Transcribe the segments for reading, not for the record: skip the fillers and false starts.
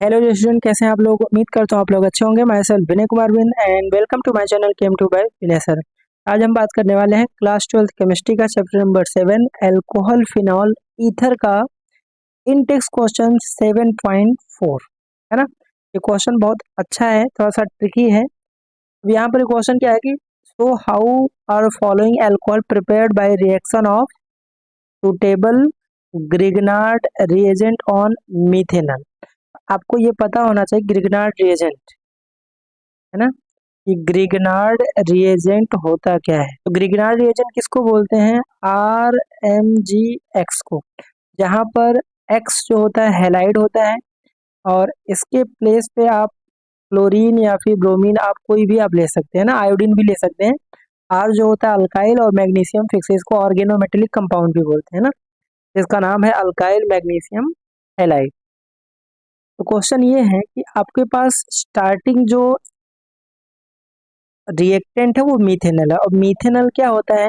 Hello student, कैसे हैं आप लोग। उम्मीद करता हूँ आप लोग अच्छे होंगे। माई सेल्फ विनय कुमार बिन and welcome to my channel chem two by Vinay sir. आज हम बात करने वाले हैं क्लास 12 केमिस्ट्री का chapter number 7 alcohol phenol ether का इनटेक्स क्वेश्चन 7.4 है ना। ये क्वेश्चन बहुत अच्छा है, थोड़ा सा ट्रिकी है। अब यहाँ पर क्वेश्चन क्या है कि so how are following alcohol prepared by reaction of suitable Grignard reagent on methanol. आपको ये पता होना चाहिए ग्रिग्नार्ड रिएजेंट है ना, कि ग्रिग्नार्ड रिएजेंट होता क्या है। तो ग्रिग्नार्ड रिएजेंट किसको बोलते हैं? RMgX को, जहां पर X जो होता है हैलाइड होता है और इसके प्लेस पे आप क्लोरीन या फिर ब्रोमीन, आप कोई भी आप ले सकते हैं ना, आयोडीन भी ले सकते हैं। R जो होता है अल्काइल और मैग्नीशियम फिक्स, इसको ऑर्गेनोमेटेलिक कंपाउंड भी बोलते हैं ना। इसका नाम है अल्काइल मैग्नीशियम हैलाइड। तो क्वेश्चन ये है कि आपके पास स्टार्टिंग जो रिएक्टेंट है वो मीथेनॉल है, और मीथेनॉल क्या होता है?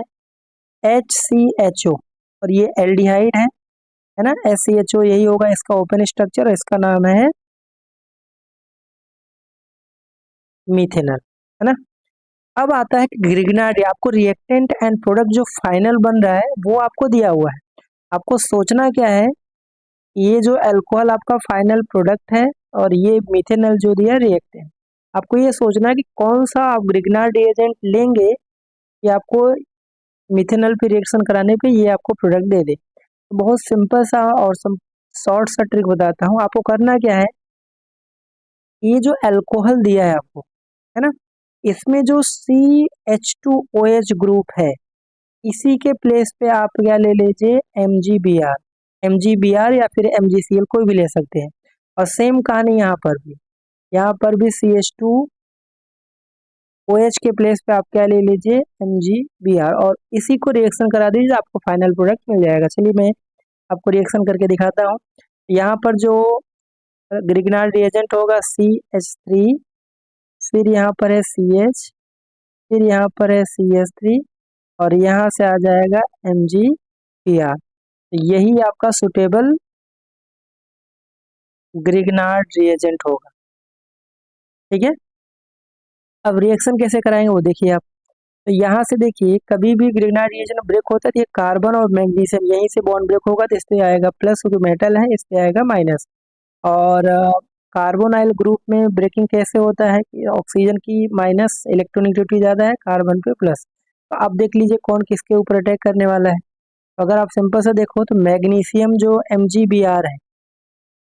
HCHO, और ये एल्डिहाइड है ना। SCHO यही होगा इसका ओपन स्ट्रक्चर, इसका नाम है मीथेनॉल, है ना। अब आता है कि ग्रिग्नार्ड, आपको रिएक्टेंट एंड प्रोडक्ट जो फाइनल बन रहा है वो आपको दिया हुआ है। आपको सोचना क्या है, ये जो अल्कोहल आपका फाइनल प्रोडक्ट है और ये मीथेनॉल जो दिया रिएक्टेंट, आपको ये सोचना है कि कौन सा आप ग्रिग्नार्ड रिएजेंट लेंगे कि आपको मिथेनॉल पे रिएक्शन कराने पे ये आपको प्रोडक्ट दे दे। तो बहुत सिंपल सा और शॉर्ट सा ट्रिक बताता हूँ। आपको करना क्या है, ये जो अल्कोहल दिया है आपको, है ना, इसमें जो CH2OH ग्रुप है, इसी के प्लेस पे आप क्या ले लीजिए, MgBr या फिर MgCl कोई भी ले सकते हैं। और सेम कहानी यहाँ पर भी CH2OH के प्लेस पे आप क्या ले लीजिए, MgBr, और इसी को रिएक्शन करा दीजिए, आपको फाइनल प्रोडक्ट मिल जाएगा। चलिए मैं आपको रिएक्शन करके दिखाता हूँ। यहाँ पर जो ग्रिग्नार्ड रिएजेंट होगा CH3, फिर यहाँ पर है CH, फिर यहाँ पर है CH3, और यहाँ से आ जाएगा MgBr। यही आपका सुटेबल ग्रिग्नार्ड रिएजेंट होगा। ठीक है, अब रिएक्शन कैसे कराएंगे वो देखिए आप। तो यहाँ से देखिए, कभी भी ग्रिग्नार्ड रिएजेंट ब्रेक होता है तो ये कार्बन और मैग्नीशियम यहीं से बॉन्ड ब्रेक होगा, तो इस पे आएगा प्लस, क्योंकि मेटल है, इस पे आएगा माइनस। और कार्बोनाइल ग्रुप में ब्रेकिंग कैसे होता है कि ऑक्सीजन की माइनस इलेक्ट्रोनेगेटिविटी ज़्यादा है, कार्बन पे प्लस। तो आप देख लीजिए कौन किसके ऊपर अटैक करने वाला है। तो अगर आप सिंपल से देखो तो मैग्नीशियम जो MgBr है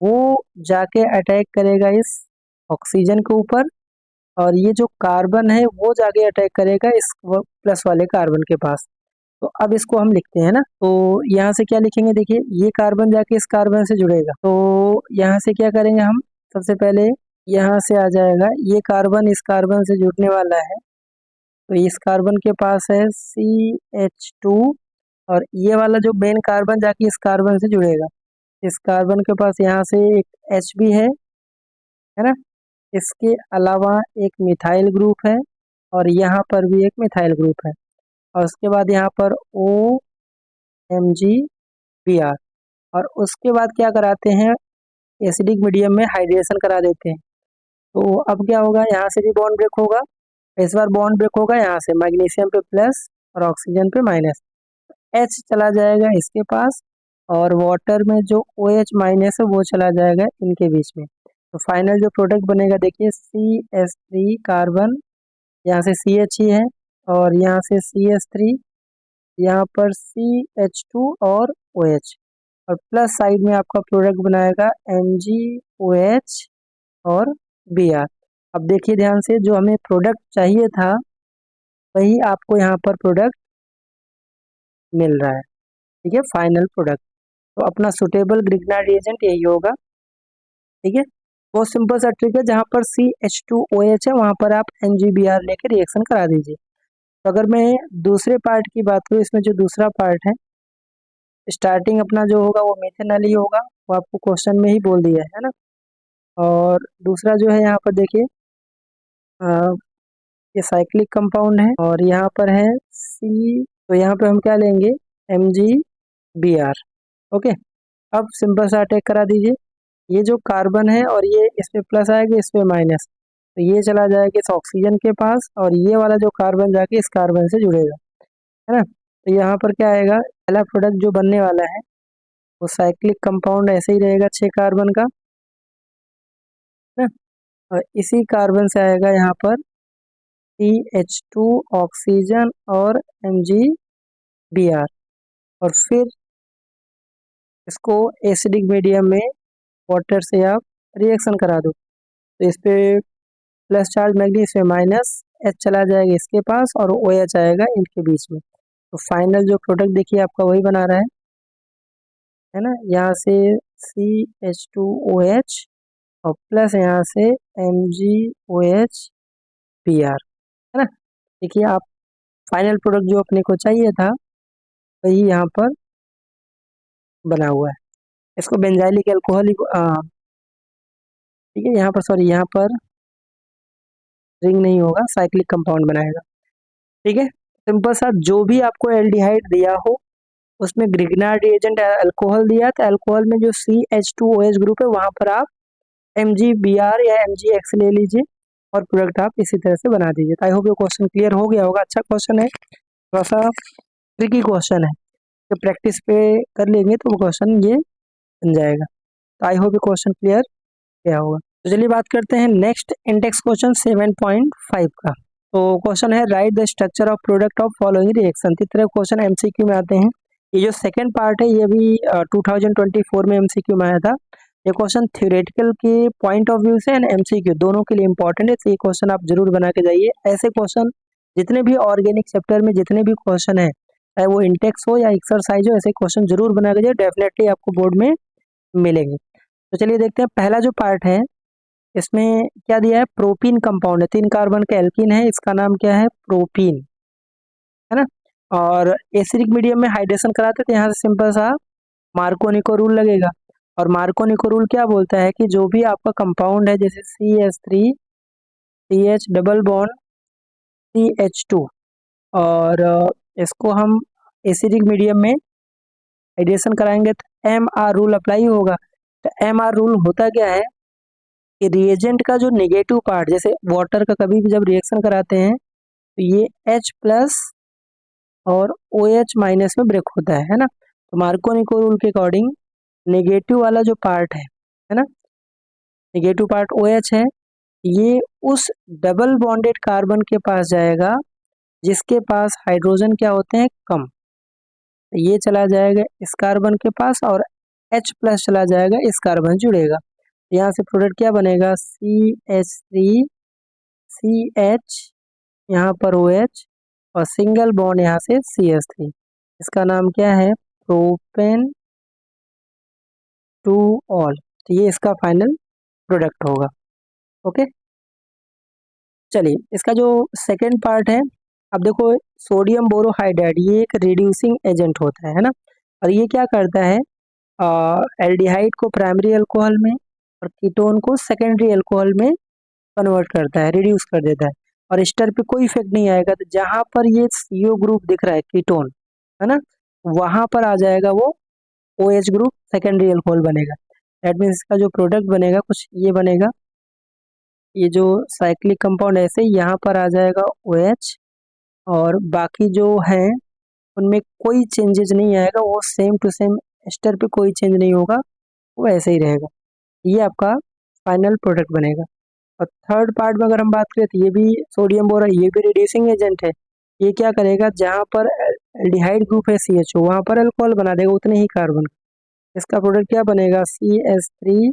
वो जाके अटैक करेगा इस ऑक्सीजन के ऊपर, और ये जो कार्बन है वो जाके अटैक करेगा इस प्लस वाले कार्बन के पास। तो अब इसको हम लिखते हैं ना, तो यहाँ से क्या लिखेंगे, देखिए ये कार्बन जाके इस कार्बन से जुड़ेगा, तो यहाँ से क्या करेंगे हम, सबसे पहले यहाँ से आ जाएगा, ये कार्बन इस कार्बन से जुड़ने वाला है, तो इस कार्बन के पास है CH2, और ये वाला जो मेन कार्बन जाके इस कार्बन से जुड़ेगा, इस कार्बन के पास यहाँ से एक H भी है ना। इसके अलावा एक मिथाइल ग्रुप है, और यहाँ पर भी एक मिथाइल ग्रुप है, और उसके बाद यहाँ पर OMgBr, और उसके बाद क्या कराते हैं, एसिडिक मीडियम में हाइड्रेशन करा देते हैं। तो अब क्या होगा, यहाँ से भी बॉन्ड ब्रेक होगा, इस बार बॉन्ड ब्रेक होगा यहाँ से मैग्नीशियम पे प्लस और ऑक्सीजन पे माइनस, H चला जाएगा इसके पास, और वाटर में जो OH माइनस है वो चला जाएगा इनके बीच में। तो फाइनल जो प्रोडक्ट बनेगा देखिए, CH3 कार्बन, यहाँ से CH ही है, और यहाँ से CH3, यहाँ पर CH2 और OH, और प्लस साइड में आपका प्रोडक्ट बनाएगा MgOH और Br। अब देखिए ध्यान से, जो हमें प्रोडक्ट चाहिए था वही आपको यहाँ पर प्रोडक्ट मिल रहा है। ठीक है, फाइनल प्रोडक्ट। तो अपना सुटेबल ग्रिग्नार्ड रिएजेंट यही होगा। ठीक है, बहुत सिंपल सा ट्रिक है, जहाँ पर CH2OH है वहाँ पर आप MgBr लेके रिएक्शन करा दीजिए। तो अगर मैं दूसरे पार्ट की बात करूँ, इसमें जो दूसरा पार्ट है, स्टार्टिंग अपना जो होगा वो मेथेनॉल ही होगा, वो आपको क्वेश्चन में ही बोल दिया है ना। और दूसरा जो है यहाँ पर देखिए, अ, ये साइक्लिक कंपाउंड है, और यहाँ पर है C, तो यहाँ पे हम क्या लेंगे, MgBr। ओके, अब सिंपल सा अटैक करा दीजिए। ये जो कार्बन है और ये इसमें प्लस आएगा, इसमें माइनस, तो ये चला जाएगा इस ऑक्सीजन के पास और ये वाला जो कार्बन जाके इस कार्बन से जुड़ेगा, है ना। तो यहाँ पर क्या आएगा, पहला प्रोडक्ट जो बनने वाला है वो साइक्लिक कंपाउंड ऐसे ही रहेगा 6 कार्बन का, है ना। और इसी कार्बन से आएगा यहाँ पर CH2 ऑक्सीजन और MgBr, और फिर इसको एसिडिक मीडियम में वाटर से आप रिएक्शन करा दो, तो इस पे प्लस चार्ज मैग्नीशियम, इसमें माइनस H चला जाएगा इसके पास और OH आएगा इनके बीच में। तो फाइनल जो प्रोडक्ट देखिए आपका वही बना रहा है ना। यहाँ से CH2OH और प्लस यहाँ से MgOH Br, है ना। देखिए आप फाइनल प्रोडक्ट जो अपने को चाहिए था वही यहाँ पर बना हुआ है। इसको बेंजाइलिक अल्कोहल, ठीक है, यहाँ पर सॉरी, यहाँ पर रिंग नहीं होगा, साइक्लिक कंपाउंड बनाएगा, ठीक है। सिंपल सा, जो भी आपको एल्डिहाइड दिया हो उसमें ग्रिग्नार्ड रिएजेंट अल्कोहल दिया, तो अल्कोहल में जो CH2OH ग्रुप है वहां पर आप MgBr या MgX ले लीजिए और प्रोडक्ट आप इसी तरह से बना दीजिए। तो आई होप ये क्वेश्चन क्लियर हो गया होगा। अच्छा क्वेश्चन है, थोड़ा सा ट्रिकी क्वेश्चन है, तो प्रैक्टिस पे कर लेंगे तो वो क्वेश्चन ये बन जाएगा। तो आई होप ये क्वेश्चन क्लियर क्या होगा। तो चलिए बात करते हैं नेक्स्ट इंडेक्स क्वेश्चन 7.5 का। तो क्वेश्चन है right the structure of product of following reaction. इस तरह क्वेश्चन MCQ में आते हैं। ये जो सेकंड पार्ट है ये भी 2024 में MCQ में आया था। ये क्वेश्चन थ्योरेटिकल के पॉइंट ऑफ व्यू से एंड MCQ दोनों के लिए इंपॉर्टेंट है, तो ये क्वेश्चन आप जरूर बना के जाइए। ऐसे क्वेश्चन जितने भी ऑर्गेनिक चैप्टर में जितने भी क्वेश्चन है, चाहे वो इंडेक्स हो या एक्सरसाइज हो, ऐसे क्वेश्चन जरूर बना के जाइए, डेफिनेटली आपको बोर्ड में मिलेंगे। तो चलिए देखते हैं पहला जो पार्ट है, इसमें क्या दिया है, प्रोपीन कंपाउंड है, 3 कार्बन का एल्कीन है, इसका नाम क्या है, प्रोपीन, है ना। और एसिडिक मीडियम में हाइड्रेशन कराते थे, यहाँ से सिंपल सा मार्कोनिको रूल लगेगा। और मार्कोनिको रूल क्या बोलता है कि जो भी आपका कंपाउंड है, जैसे CH3 CH double bond CH2, और इसको हम एसिडिक मीडियम में हाइड्रेशन कराएंगे तो MR रूल अप्लाई होगा। तो MR रूल होता क्या है कि रिएजेंट का जो नेगेटिव पार्ट, जैसे वाटर का कभी भी जब रिएक्शन कराते हैं तो ये H प्लस और OH माइनस में ब्रेक होता है ना। तो मार्कोनिको रूल के अकॉर्डिंग नेगेटिव वाला जो पार्ट है ना, नेगेटिव पार्ट OH है, ये उस डबल बॉन्डेड कार्बन के पास जाएगा जिसके पास हाइड्रोजन क्या होते हैं, कम। तो ये चला जाएगा इस कार्बन के पास और H प्लस चला जाएगा, इस कार्बन जुड़ेगा। यहाँ से प्रोडक्ट क्या बनेगा, CH3 CH, यहाँ पर OH और सिंगल बॉन्ड यहाँ से CH3, इसका नाम क्या है, प्रोपेन टू ऑल। तो ये इसका फाइनल प्रोडक्ट होगा। ओके, चलिए इसका जो सेकेंड पार्ट है, अब देखो सोडियम बोरोहाइड्राइड ये एक रिड्यूसिंग एजेंट होता है ना। और ये क्या करता है, एल्डिहाइड को प्राइमरी अल्कोहल में और कीटोन को सेकेंडरी अल्कोहल में कन्वर्ट करता है, रिड्यूस कर देता है। और एस्टर पे कोई इफेक्ट नहीं आएगा। तो जहां पर ये CO ग्रुप दिख रहा है कीटोन, है ना, वहां पर आ जाएगा वो OH ग्रुप, सेकेंडरी अल्कोहल बनेगा। दैट मीन्स इसका जो प्रोडक्ट बनेगा कुछ ये बनेगा, ये जो साइक्लिक कंपाउंड ऐसे यहाँ पर आ जाएगा OH, और बाकी जो है उनमें कोई चेंजेस नहीं आएगा, वो सेम टू सेम एस्टर पे कोई चेंज नहीं होगा, वो ऐसे ही रहेगा। ये आपका फाइनल प्रोडक्ट बनेगा। और थर्ड पार्ट में अगर हम बात करें तो ये भी सोडियम बोरा, ये भी रिड्यूसिंग एजेंट है। ये क्या करेगा, जहाँ पर एल्डिहाइड ग्रुप है CHO वहाँ पर अल्कोहल बना देगा उतने ही कार्बन। इसका प्रोडक्ट क्या बनेगा, CH3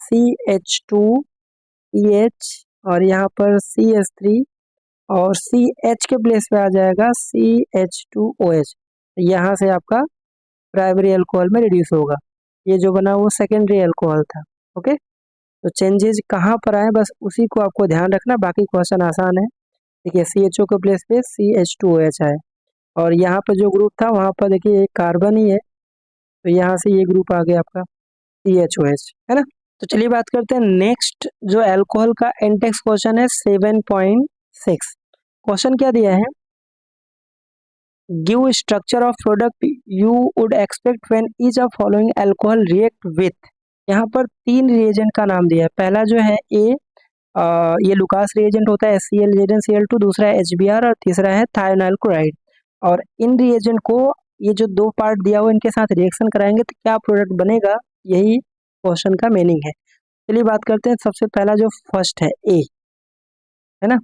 CH2 CH और यहाँ पर CH3 और CH के प्लेस पे आ जाएगा CH2OH। यहाँ से आपका प्राइमरी अल्कोहल में रिड्यूस होगा। ये जो बना वो सेकेंडरी अल्कोहल था। ओके, तो चेंजेस कहाँ पर आए बस उसी को आपको ध्यान रखना, बाकी क्वेश्चन आसान है। देखिए CHO के प्लेस पे CH2OH आए और यहाँ पर जो ग्रुप था वहाँ पर देखिए एक कार्बन ही है, तो यहाँ से ये ग्रुप आ गया आपका CHOH, है ना। तो चलिए बात करते हैं नेक्स्ट जो अल्कोहल का इंडेक्स क्वेश्चन है 7.6। क्वेश्चन क्या दिया है, give structure of product you would expect when each of following alcohol react with. यहाँ पर 3 रिएजेंट का नाम दिया है। पहला जो है ये लुकास रिएजेंट होता है HCl Cl2, दूसरा है HBr और तीसरा है थायोनाइल क्लोराइड। और इन रिएजेंट को ये जो 2 पार्ट दिया हुआ इनके साथ रिएक्शन कराएंगे तो क्या प्रोडक्ट बनेगा, यही क्वेश्चन का मीनिंग है। चलिए बात करते हैं, सबसे पहला जो फर्स्ट है ए, है ना।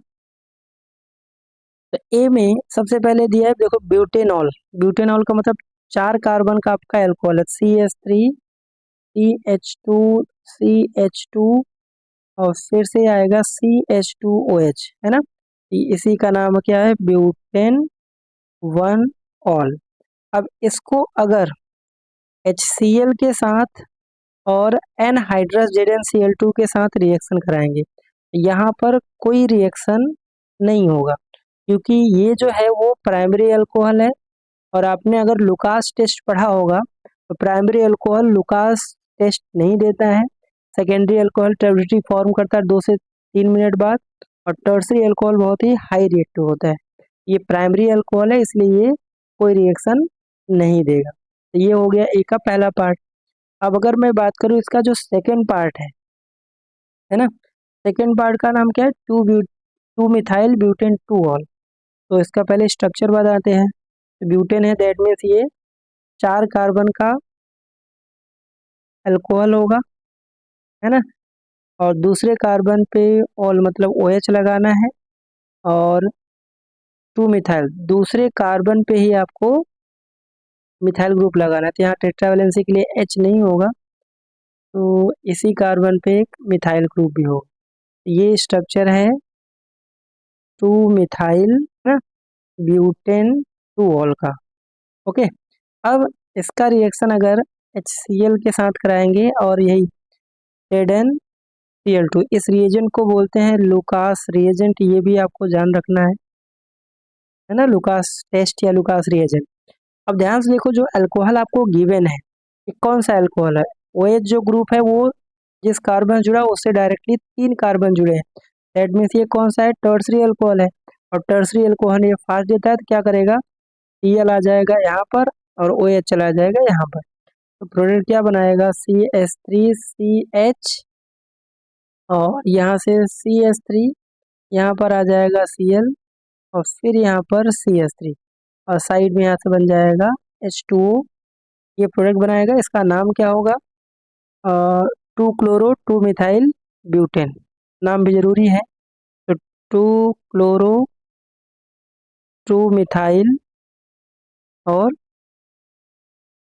तो ए में सबसे पहले दिया है, देखो ब्यूटेनॉल। ब्यूटेनॉल का मतलब 4 कार्बन का आपका एल्कोहल है, CH3 CH2 CH2 और फिर से आएगा CH2OH, है ना। इसी का नाम क्या है, ब्यूटेन 1 ऑल। अब इसको अगर HCl के साथ और एनहाइड्रस ZnCl2 के साथ रिएक्शन कराएंगे, यहाँ पर कोई रिएक्शन नहीं होगा, क्योंकि ये जो है वो प्राइमरी अल्कोहल है। और आपने अगर लुकास टेस्ट पढ़ा होगा तो प्राइमरी अल्कोहल लुकास टेस्ट नहीं देता है, सेकेंडरी अल्कोहल टर्बिडिटी फॉर्म करता है 2 से 3 मिनट बाद, और टर्सरी अल्कोहल बहुत ही हाई रिएक्टिव होता है। ये प्राइमरी अल्कोहल है, इसलिए ये कोई रिएक्शन नहीं देगा। तो ये हो गया ए का पहला पार्ट। अब अगर मैं बात करूँ इसका जो सेकेंड पार्ट है ना, सेकेंड पार्ट का नाम क्या है, 2 मिथाइल ब्यूटेन 2 ऑल। तो इसका पहले स्ट्रक्चर बताते हैं। ब्यूटेन है, दैट मीन्स ये 4 कार्बन का अल्कोहल होगा, है ना। और दूसरे कार्बन पे ऑल मतलब OH लगाना है, और 2 मिथाइल दूसरे कार्बन पे ही आपको मिथाइल ग्रुप लगाना है। तो यहाँ टेट्रावैलेंसी के लिए H नहीं होगा, तो इसी कार्बन पे एक मिथाइल ग्रुप भी होगा। ये स्ट्रक्चर है 2 मिथाइल ना ब्यूटेन 2 ऑल का। ओके, अब इसका रिएक्शन अगर HCl के साथ कराएंगे और यही ZnCl2, इस रिएजेंट को बोलते हैं लुकास रिएजेंट, ये भी आपको ध्यान रखना है ना, लुकास टेस्ट या लुकास रिएजेंट। अब ध्यान से देखो, जो अल्कोहल आपको गिवन है ये कौन सा अल्कोहल है, OH जो ग्रुप है वो जिस कार्बन जुड़ा है उससे डायरेक्टली 3 कार्बन जुड़े हैं, दैट मीन्स ये कौन सा है, टर्सरी अल्कोहल है। और टर्सरी अल्कोहल ये फास्ट देता है, तो क्या करेगा, Cl आ जाएगा यहाँ पर और OH चला जाएगा यहाँ पर। तो प्रोडक्ट क्या बनाएगा, CH3CH और यहाँ से CH3, यहाँ पर आ जाएगा Cl और फिर यहाँ पर CH3 और साइड में यहाँ से बन जाएगा H2O। ये प्रोडक्ट बनाएगा, इसका नाम क्या होगा, 2-क्लोरो 2-मिथाइल ब्यूटेन। नाम भी जरूरी है, तो 2-क्लोरो 2-मिथाइल और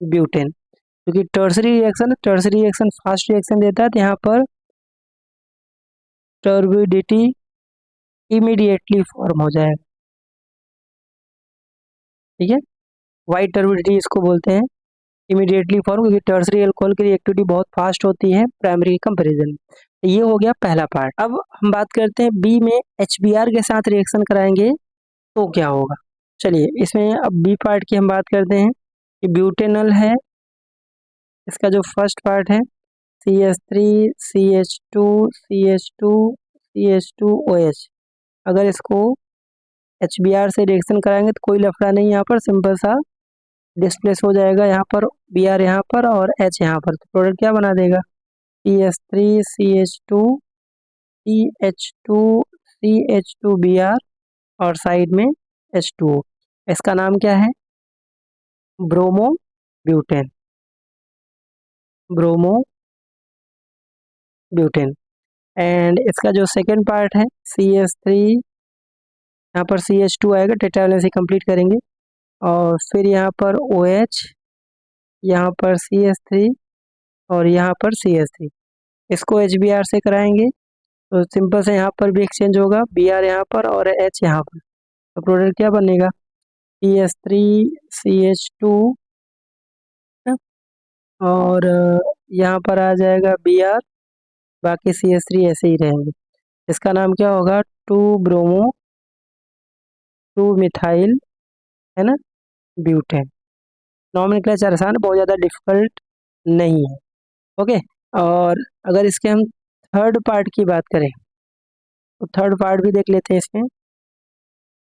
ब्यूटेन, क्योंकि टर्सरी रिएक्शन फास्ट रिएक्शन देता है, तो यहाँ पर टर्बिडिटी इमीडिएटली फॉर्म हो जाएगा। ठीक है, वाइट टर्बिडिटी इसको बोलते हैं, इमीडिएटली फॉर्म, क्योंकि टर्सरी अल्कोहल की रिएक्टिविटी बहुत फास्ट होती है प्राइमरी के कंपेरिजन में। ये हो गया पहला पार्ट। अब हम बात करते हैं बी में HBr के साथ रिएक्शन कराएंगे तो क्या होगा। चलिए इसमें अब बी पार्ट की हम बात करते हैं कि ब्यूटेनल है, इसका जो फर्स्ट पार्ट है CH3 CH2 CH2 CH2OH। अगर इसको HBr से रिएक्शन कराएंगे तो कोई लफड़ा नहीं, यहाँ पर सिंपल सा डिस्प्लेस हो जाएगा, यहाँ पर Br यहाँ पर और H यहाँ पर। तो प्रोडक्ट क्या बना देगा, CH3 CH2 CH2 CH2Br और साइड में H2O। इसका नाम क्या है, bromo butane, bromo butane. And इसका जो सेकेंड पार्ट है CH3, यहाँ पर CH2 आएगा, टेट्रावैलेंसी कंप्लीट करेंगे, और फिर यहाँ पर OH, यहाँ पर CH3 और यहाँ पर CH3। इसको HBr से कराएंगे तो सिंपल से यहाँ पर भी एक्सचेंज होगा, Br यहाँ पर और H यहाँ पर। तो प्रोडक्ट क्या बनेगा, CH3 CH2 और यहाँ पर आ जाएगा Br, बाकी CH3 ऐसे ही रहेंगे। इसका नाम क्या होगा, 2-ब्रोमो 2-मिथाइल, है ना, ब्यूटेन। नॉमेनक्लेचर आसान, बहुत ज़्यादा डिफिकल्ट नहीं है। ओके, और अगर इसके हम थर्ड पार्ट की बात करें तो थर्ड पार्ट भी देख लेते हैं इसमें,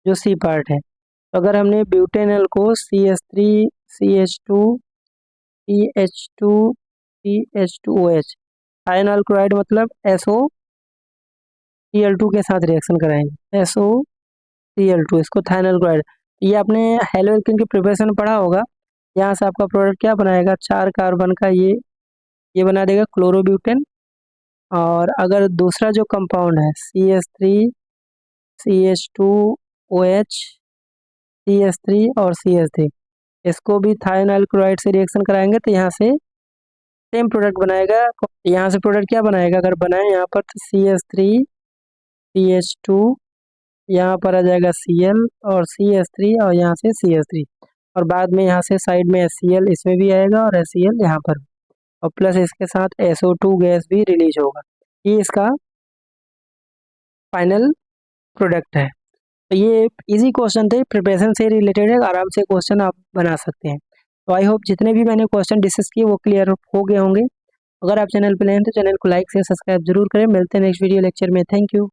जो सी पार्ट है। तो अगर हमने ब्यूटेनल को CH3 CH2 CH2 CH2OH। Thionyl chloride मतलब SOCl2 के साथ रिएक्शन कराएंगे, SOCl2, इसको थायोनाइल क्लोराइड। ये आपने हेलो एल्केन की प्रिपरेशन में पढ़ा होगा। यहाँ से आपका प्रोडक्ट क्या बनाएगा, 4 कार्बन का ये बना देगा क्लोरोब्यूटेन। और अगर दूसरा जो कंपाउंड है CH3 CH2OH CH3 और CH3, इसको भी थायोनाइल क्लोराइड से रिएक्शन कराएंगे तो यहाँ से सेम प्रोडक्ट बनाएगा। यहाँ से प्रोडक्ट क्या बनाएगा, अगर बनाए यहाँ पर तो CH3 CH2, यहाँ पर आ जाएगा Cl और CH3 और यहाँ से CH3, और बाद में यहाँ से साइड में HCl इसमें भी आएगा और HCl यहाँ पर, और प्लस इसके साथ SO2 गैस भी रिलीज होगा। ये इसका फाइनल प्रोडक्ट है। तो ये इजी क्वेश्चन थे, प्रिपरेशन से रिलेटेड है, आराम से क्वेश्चन आप बना सकते हैं। तो आई होप जितने भी मैंने क्वेश्चन डिस्कस किए वो क्लियर हो गए होंगे। अगर आप चैनल पर नए हैं तो चैनल को लाइक से सब्सक्राइब जरूर करें। मिलते हैं नेक्स्ट वीडियो लेक्चर में। Thank you.